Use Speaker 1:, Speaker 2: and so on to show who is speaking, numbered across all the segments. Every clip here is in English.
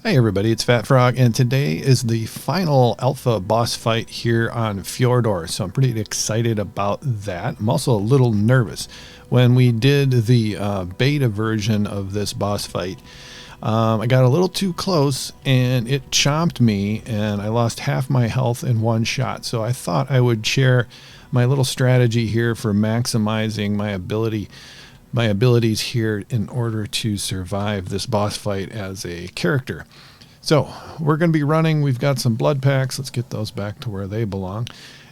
Speaker 1: Hey everybody, it's Fat Frog, and today is the final alpha boss fight here on Fjordur, so I'm pretty excited about that. I'm also a little nervous. When we did the beta version of this boss fight, I got a little too close and it chomped me and I lost half my health in one shot, so I thought I would share my little strategy here for maximizing my abilities here in order to survive this boss fight as a character. So we're going to be running. We've got some blood packs. Let's get those back to where they belong.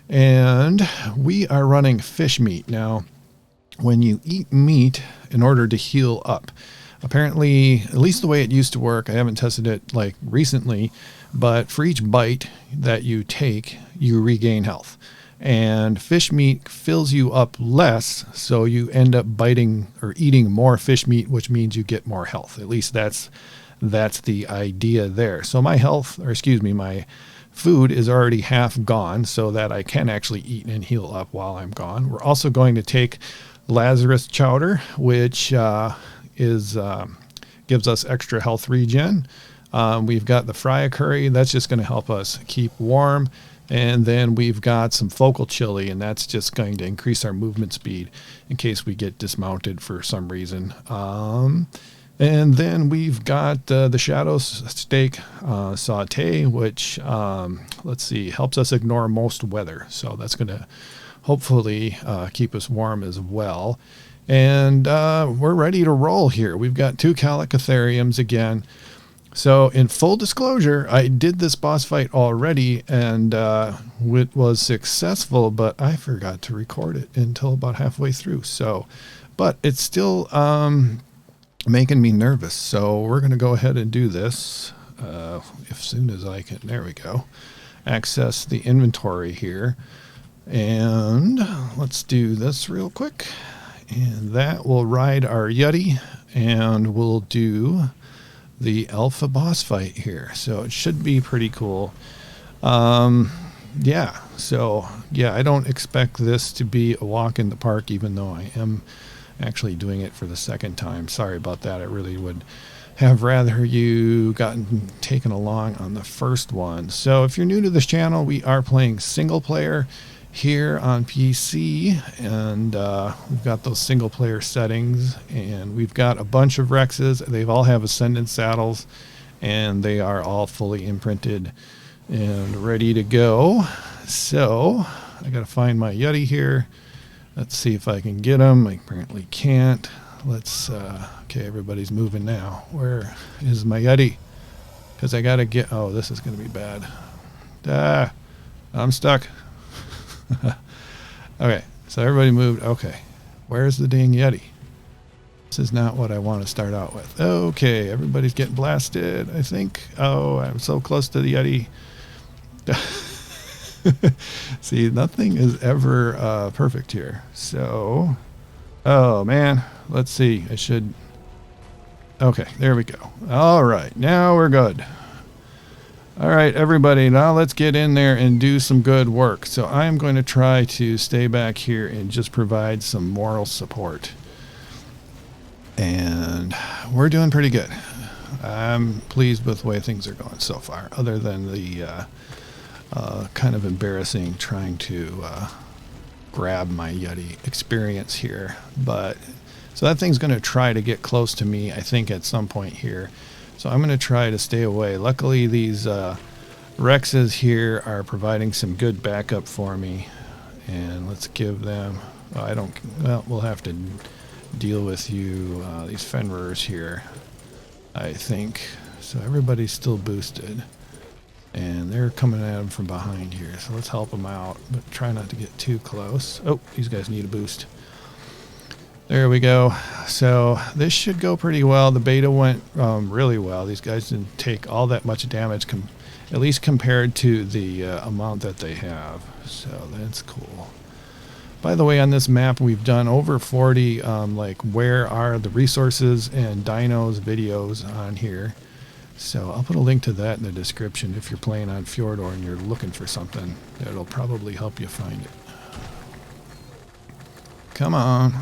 Speaker 1: And we are running fish meat. Now, when you eat meat in order to heal up, apparently, at least the way it used to work, I haven't tested it like recently, but for each bite that you take, you regain health. And fish meat fills you up less, so you end up biting or eating more fish meat, which means you get more health. At least that's the idea there. So my my food is already half gone, so that I can actually eat and heal up while I'm gone. We're also going to take Lazarus chowder, which gives us extra health regen. We've got the fry curry. That's just going to help us keep warm. And then we've got some focal chili, and that's just going to increase our movement speed in case we get dismounted for some reason. And then we've got the shadow steak saute, which, helps us ignore most weather. So that's going to hopefully keep us warm as well. And we're ready to roll here. We've got 2 Calicotheriums again. So in full disclosure, I did this boss fight already, and it was successful, but I forgot to record it until about halfway through. But it's still making me nervous. So we're going to go ahead and do this as soon as I can. There we go. Access the inventory here. And let's do this real quick. And that will ride our Yeti, and we'll do the alpha boss fight here. So it should be pretty cool. I don't expect this to be a walk in the park, even though I am actually doing it for the second time. Sorry about that. I really would have rather you gotten taken along on the first one. So if you're new to this channel, we are playing single player here on PC, and we've got those single player settings, and we've got a bunch of Rexes. They all have Ascendant saddles, and they are all fully imprinted and ready to go. So I gotta find my Yeti here. Let's see if I can get him. I apparently can't. Okay, everybody's moving now. Where is my Yeti? Because I gotta get, this is gonna be bad. I'm stuck. Okay, so everybody moved. Okay, where's the dang Yeti? This is not what I want to start out with. Okay, everybody's getting blasted, I think. Oh, I'm so close to the Yeti. See, nothing is ever perfect here. So, oh man, let's see. Okay, there we go. All right, now we're good. All right, everybody, now let's get in there and do some good work. So I'm going to try to stay back here and just provide some moral support. And we're doing pretty good. I'm pleased with the way things are going so far, other than the kind of embarrassing trying to grab my Yeti experience here. So that thing's going to try to get close to me, I think, at some point here. So I'm going to try to stay away. Luckily, these Rexes here are providing some good backup for me. And let's give them... we'll have to deal with you, these Fenrir's here, I think. So everybody's still boosted. And they're coming at them from behind here. So let's help them out, but try not to get too close. Oh, these guys need a boost. There we go. So this should go pretty well. The beta went really well. These guys didn't take all that much damage, at least compared to the amount that they have. So that's cool. By the way, on this map, we've done over 40 where are the resources and dinos videos on here. So I'll put a link to that in the description if you're playing on Fjordur and you're looking for something. That'll probably help you find it. Come on.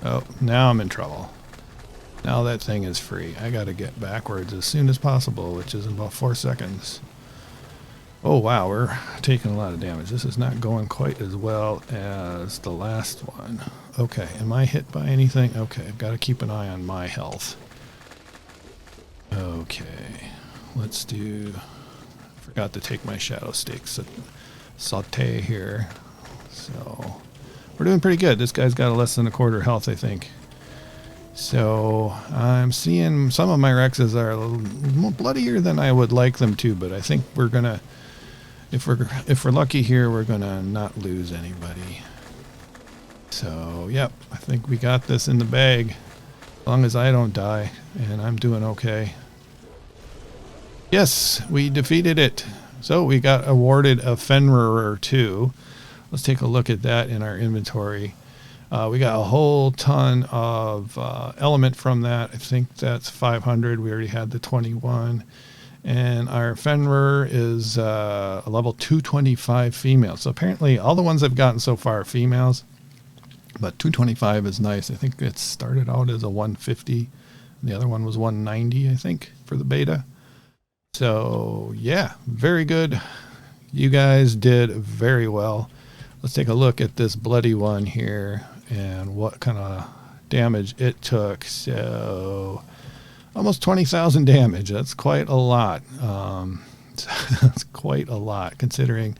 Speaker 1: Oh, now I'm in trouble. Now that thing is free. I gotta get backwards as soon as possible, which is in about 4 seconds. Oh wow, we're taking a lot of damage. This is not going quite as well as the last one. Okay, am I hit by anything? Okay, I've got to keep an eye on my health. Okay, let's do... Forgot to take my shadow sticks. Saute here. So, we're doing pretty good. This guy's got a less than a quarter health, I think. So, I'm seeing some of my Rexes are a little more bloodier than I would like them to, but I think we're gonna... If we're lucky here, we're gonna not lose anybody. So, yep, I think we got this in the bag. As long as I don't die, and I'm doing okay. Yes, we defeated it. So we got awarded a Fenrisúlfr too. Let's take a look at that in our inventory. We got a whole ton of element from that. I think that's 500. We already had the 21. And our Fenrir is a level 225 female. So apparently all the ones I've gotten so far are females. But 225 is nice. I think it started out as a 150. And the other one was 190, I think, for the beta. So, yeah, very good. You guys did very well. Let's take a look at this bloody one here and what kind of damage it took. So... almost 20,000 damage. That's quite a lot. That's quite a lot considering.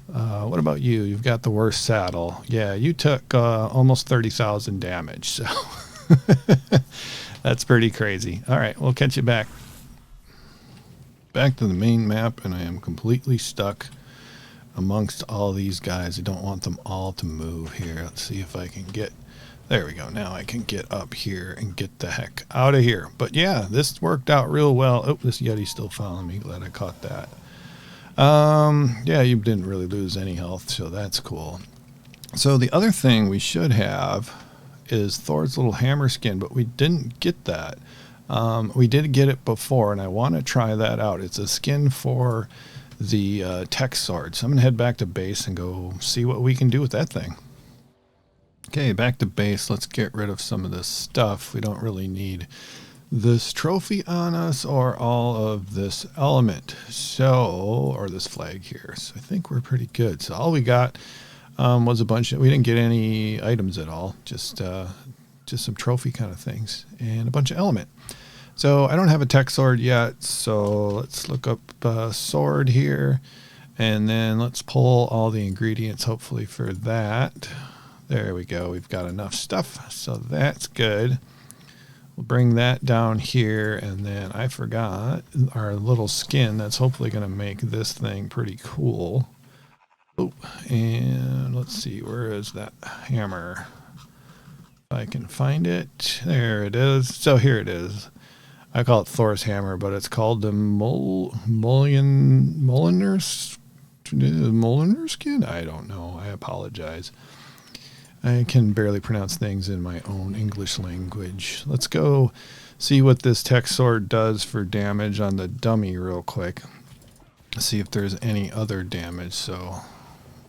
Speaker 1: What about you? You've got the worst saddle. Yeah, you took almost 30,000 damage. So that's pretty crazy. All right, we'll catch you back. Back to the main map, and I am completely stuck amongst all these guys. I don't want them all to move here. Let's see if I can get... There we go. Now I can get up here and get the heck out of here. But yeah, this worked out real well. Oh, this Yeti's still following me. Glad I caught that. Yeah, you didn't really lose any health, so that's cool. So the other thing we should have is Thor's little hammer skin, but we didn't get that. We did get it before, and I want to try that out. It's a skin for the tech sword. So I'm going to head back to base and go see what we can do with that thing. Okay, back to base. Let's get rid of some of this stuff. We don't really need this trophy on us or all of this element. So, or this flag here. So I think we're pretty good. So all we got was a bunch of, we didn't get any items at all. Just some trophy kind of things and a bunch of element. So I don't have a tech sword yet. So let's look up sword here. And then let's pull all the ingredients hopefully for that. There we go. We've got enough stuff, so that's good. We'll bring that down here, and then I forgot our little skin. That's hopefully going to make this thing pretty cool. Oh, and let's see. Where is that hammer? If I can find it. There it is. So here it is. I call it Thor's hammer, but it's called the Mjolnir skin? I don't know. I apologize. I can barely pronounce things in my own English language. Let's go see what this tech sword does for damage on the dummy real quick. See if there's any other damage. So,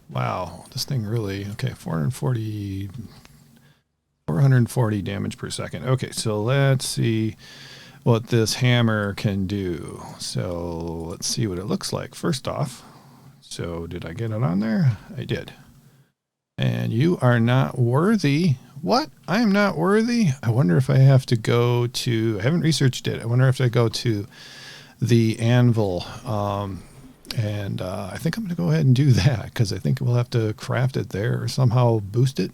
Speaker 1: wow, this thing really, okay, 440 damage per second. Okay, so let's see what this hammer can do. So let's see what it looks like. First off, so did I get it on there? I did. And you are not worthy. What? I am not worthy? I wonder if I have to go to... I haven't researched it. I wonder if I go to the anvil. I think I'm going to go ahead and do that because I think we'll have to craft it there or somehow boost it.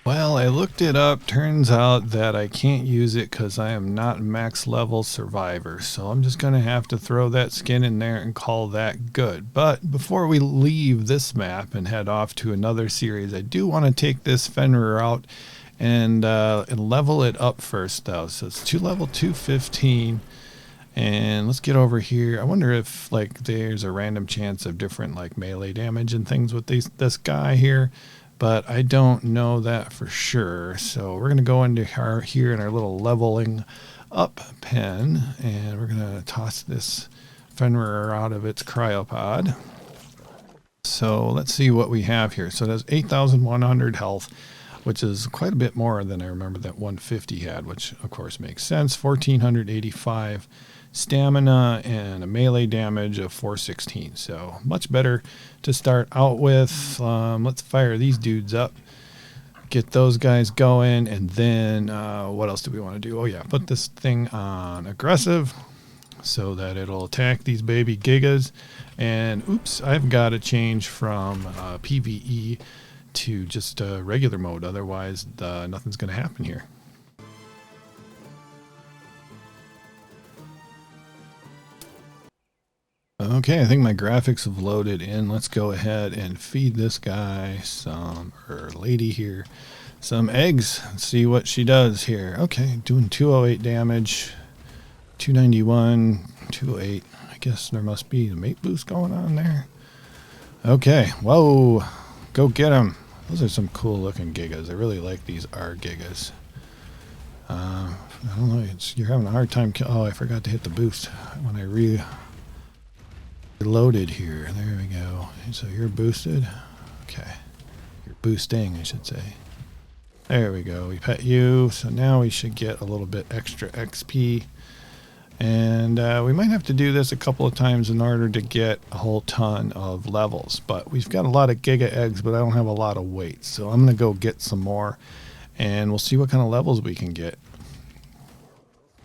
Speaker 1: Well, I looked it up. Turns out that I can't use it because I am not max level survivor. So I'm just going to have to throw that skin in there and call that good. But before we leave this map and head off to another series, I do want to take this Fenrir out and level it up first though. So it's level 215. And let's get over here. I wonder if like there's a random chance of different like melee damage and things with this guy here. But I don't know that for sure. So we're going to go into here in our little leveling up pen. And we're going to toss this Fenrir out of its cryopod. So let's see what we have here. So that's 8,100 health. which is quite a bit more than I remember that 150 had, which of course makes sense. 1485 stamina and a melee damage of 416. So much better to start out with. Let's fire these dudes up, get those guys going, and then what else do we want to do? Oh yeah, put this thing on aggressive so that it'll attack these baby gigas. And oops, I've got to change from PvE to just regular mode, otherwise nothing's going to happen here. Okay, I think my graphics have loaded in. Let's go ahead and feed this guy or lady here, some eggs. Let's see what she does here. Okay, doing 208 damage, 291, 208. I guess there must be a mate boost going on there. Okay, whoa, go get him. Those are some cool looking gigas. I really like these Ark gigas. I don't know, you're having a hard time. Oh, I forgot to hit the boost when I reloaded here. There we go. So you're boosted. Okay. You're boosting, I should say. There we go. We pet you. So now we should get a little bit extra XP. And we might have to do this a couple of times in order to get a whole ton of levels. But we've got a lot of giga eggs, but I don't have a lot of weight. So I'm going to go get some more. And we'll see what kind of levels we can get.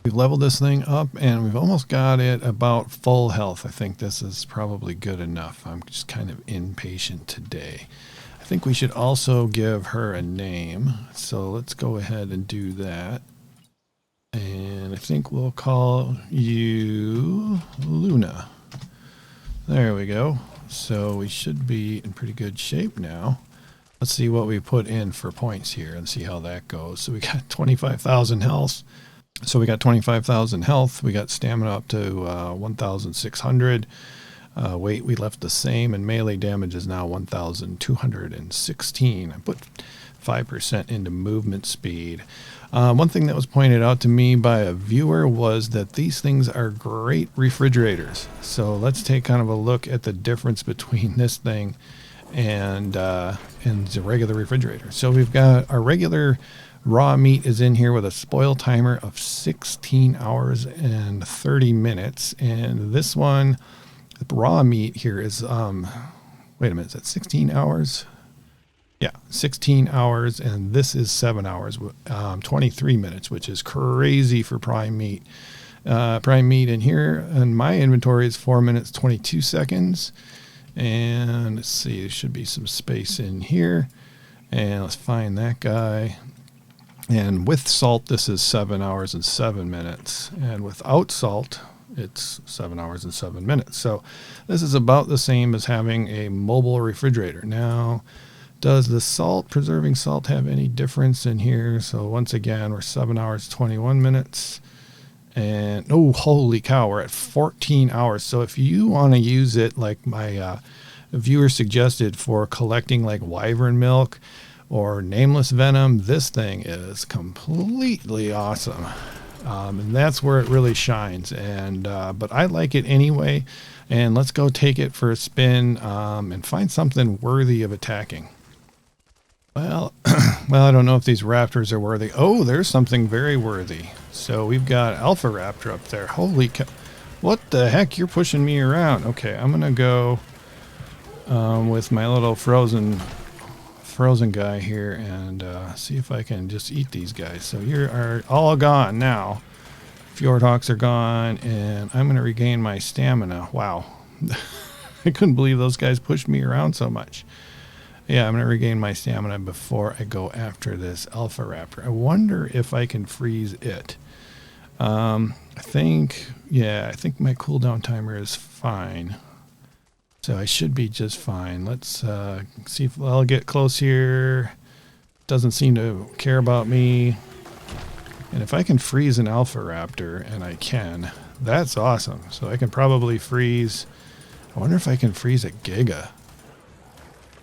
Speaker 1: We've leveled this thing up, and we've almost got it about full health. I think this is probably good enough. I'm just kind of impatient today. I think we should also give her a name. So let's go ahead and do that. And I think we'll call you Luna. There we go. So we should be in pretty good shape now. Let's see what we put in for points here and see how that goes. So we got 25,000 health. So we got 25,000 health. We got stamina up to 1,600. Weight we left the same, and melee damage is now 1,216. I put 5% into movement speed. One thing that was pointed out to me by a viewer was that these things are great refrigerators. So let's take kind of a look at the difference between this thing and the regular refrigerator. So we've got our regular raw meat is in here with a spoil timer of 16 hours and 30 minutes. And this one, the raw meat here is, wait a minute, is that 16 hours? Yeah, 16 hours, and this is 7 hours, 23 minutes, which is crazy for prime meat. Prime meat in here, and my inventory is 4 minutes, 22 seconds. And let's see, there should be some space in here. And let's find that guy. And with salt, this is 7 hours and 7 minutes. And without salt, it's 7 hours and 7 minutes. So this is about the same as having a mobile refrigerator. Now, does the salt, preserving salt, have any difference in here? So once again, we're 7 hours, 21 minutes. And, oh, holy cow, we're at 14 hours. So if you want to use it like my viewer suggested for collecting like wyvern milk or nameless venom, this thing is completely awesome. And that's where it really shines. And but I like it anyway. And let's go take it for a spin and find something worthy of attacking. Well, I don't know if these raptors are worthy. Oh, there's something very worthy. So we've got Alpha Raptor up there. Holy cow. What the heck? You're pushing me around. Okay, I'm going to go with my little frozen guy here and see if I can just eat these guys. So you are all gone now. Fjordhawks are gone, and I'm going to regain my stamina. Wow. I couldn't believe those guys pushed me around so much. Yeah, I'm going to regain my stamina before I go after this Alpha Raptor. I wonder if I can freeze it. I think my cooldown timer is fine. So I should be just fine. Let's see if I'll get close here. Doesn't seem to care about me. And if I can freeze an Alpha Raptor, and I can, that's awesome. So I can probably freeze. I wonder if I can freeze a Giga.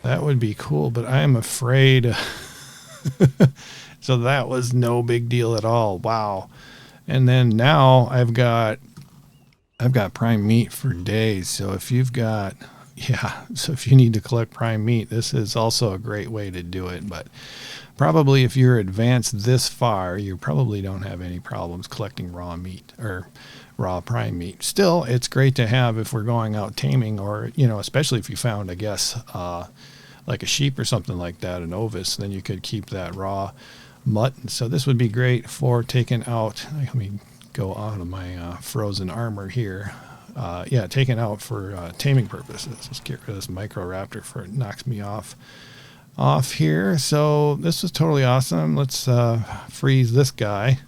Speaker 1: That would be cool, but I am afraid. So that was no big deal at all. Wow. And then now I've got prime meat for days. So if you've got yeah, so if you need to collect prime meat, this is also a great way to do it. But probably if you're advanced this far, you probably don't have any problems collecting raw meat or raw prime meat. Still, it's great to have if we're going out taming, or, you know, especially if you found, I guess, like a sheep or something like that, an ovis, then you could keep that raw mutton. So this would be great for taking out, let me go out of my frozen armor here. Yeah, taken out for taming purposes. Let's get rid of this Microraptor before it knocks me off here. So this was totally awesome. Let's freeze this guy.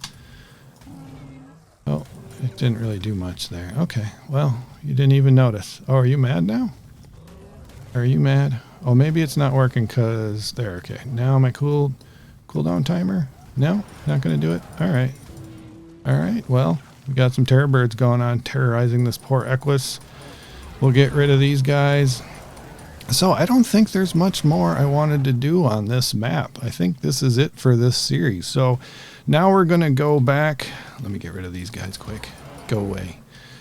Speaker 1: Oh, it didn't really do much there. Okay, well, you didn't even notice. Oh, are you mad now? Are you mad? Oh, maybe it's not working because there. Okay, now my cooldown timer. No, not going to do it. All right. Well, we got some terror birds going on, terrorizing this poor Equus. We'll get rid of these guys. So I don't think there's much more I wanted to do on this map. I think this is it for this series. So now we're going to go back. Let me get rid of these guys quick. Go away.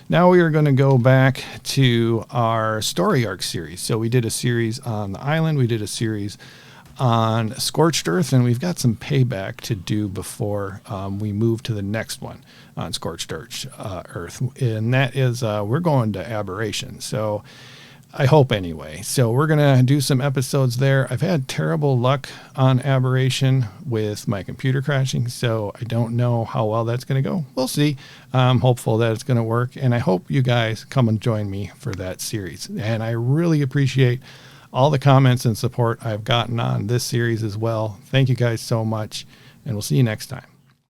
Speaker 1: Now we are going to go back to our story arc series. So we did a series on the island. We did a series on Scorched Earth, and we've got some payback to do before we move to the next one on Scorched Earth, and that is we're going to Aberration. So I hope anyway. So we're going to do some episodes there. I've had terrible luck on Aberration with my computer crashing, so I don't know how well that's going to go. We'll see. I'm hopeful that it's going to work, and I hope you guys come and join me for that series. And I really appreciate all the comments and support I've gotten on this series as well. Thank you guys so much, and we'll see you next time.